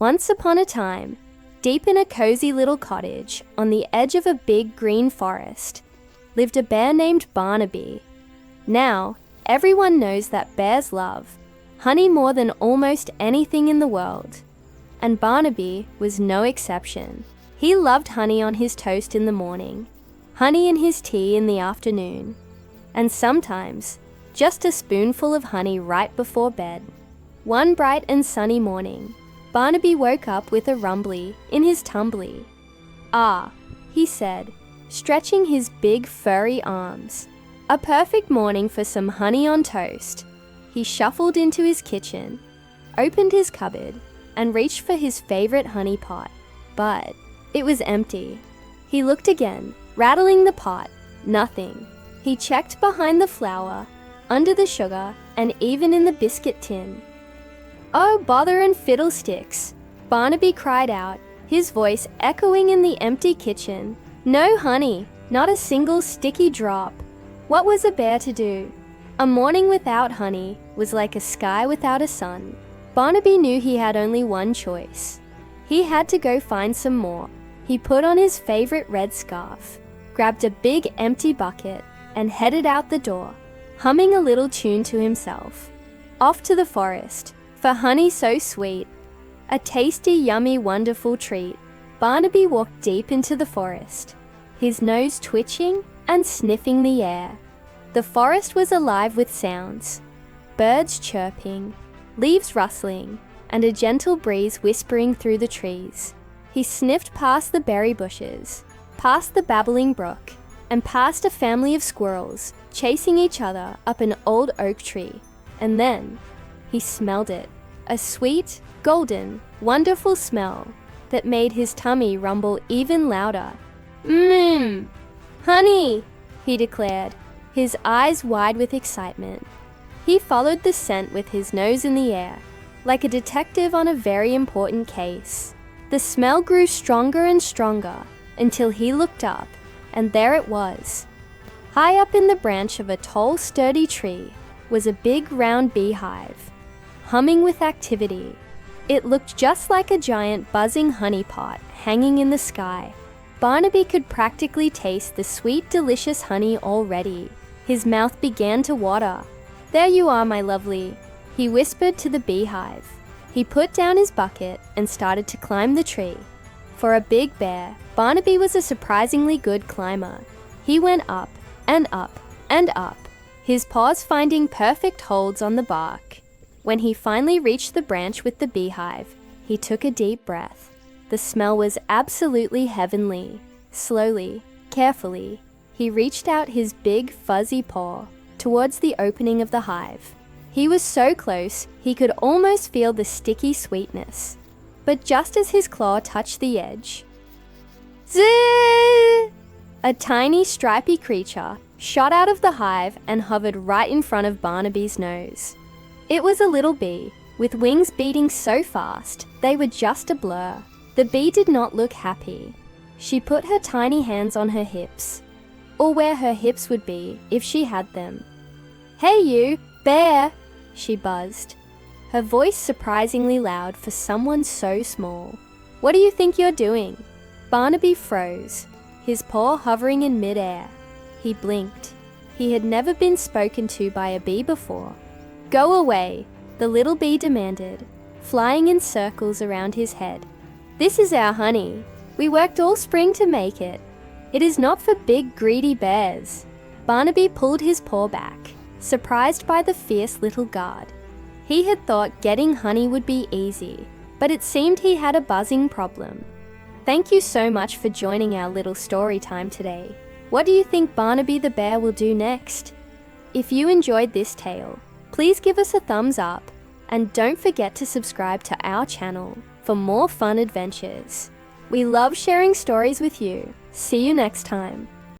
Once upon a time, deep in a cozy little cottage on the edge of a big green forest, lived a bear named Barnaby. Now, everyone knows that bears love honey more than almost anything in the world. And Barnaby was no exception. He loved honey on his toast in the morning, honey in his tea in the afternoon, and sometimes just a spoonful of honey right before bed. One bright and sunny morning, Barnaby woke up with a rumbly in his tumbly. "Ah," he said, stretching his big furry arms. "A perfect morning for some honey on toast." He shuffled into his kitchen, opened his cupboard, and reached for his favorite honey pot. But it was empty. He looked again, rattling the pot. Nothing. He checked behind the flour, under the sugar, and even in the biscuit tin. "Oh, bother and fiddlesticks!" Barnaby cried out, his voice echoing in the empty kitchen. No honey, not a single sticky drop. What was a bear to do? A morning without honey was like a sky without a sun. Barnaby knew he had only one choice. He had to go find some more. He put on his favorite red scarf, grabbed a big empty bucket, and headed out the door, humming a little tune to himself. Off to the forest, for honey so sweet, a tasty, yummy, wonderful treat. Barnaby walked deep into the forest, his nose twitching and sniffing the air. The forest was alive with sounds, birds chirping, leaves rustling, and a gentle breeze whispering through the trees. He sniffed past the berry bushes, past the babbling brook, and past a family of squirrels chasing each other up an old oak tree. And then he smelled it, a sweet, golden, wonderful smell that made his tummy rumble even louder. "Mmm, honey," he declared, his eyes wide with excitement. He followed the scent with his nose in the air, like a detective on a very important case. The smell grew stronger and stronger until he looked up, and there it was. High up in the branch of a tall, sturdy tree was a big round beehive, humming with activity. It looked just like a giant buzzing honey pot hanging in the sky. Barnaby could practically taste the sweet, delicious honey already. His mouth began to water. "There you are, my lovely," he whispered to the beehive. He put down his bucket and started to climb the tree. For a big bear, Barnaby was a surprisingly good climber. He went up and up and up, his paws finding perfect holds on the bark. When he finally reached the branch with the beehive, he took a deep breath. The smell was absolutely heavenly. Slowly, carefully, he reached out his big fuzzy paw towards the opening of the hive. He was so close, he could almost feel the sticky sweetness. But just as his claw touched the edge, zzz! A tiny stripy creature shot out of the hive and hovered right in front of Barnaby's nose. It was a little bee, with wings beating so fast they were just a blur. The bee did not look happy. She put her tiny hands on her hips, or where her hips would be if she had them. "Hey you, bear," she buzzed, her voice surprisingly loud for someone so small. "What do you think you're doing?" Barnaby froze, his paw hovering in midair. He blinked. He had never been spoken to by a bee before. "Go away," the little bee demanded, flying in circles around his head. "This is our honey. We worked all spring to make it. It is not for big, greedy bears." Barnaby pulled his paw back, surprised by the fierce little guard. He had thought getting honey would be easy, but it seemed he had a buzzing problem. Thank you so much for joining our little story time today. What do you think Barnaby the Bear will do next? If you enjoyed this tale, please give us a thumbs up, and don't forget to subscribe to our channel for more fun adventures. We love sharing stories with you. See you next time.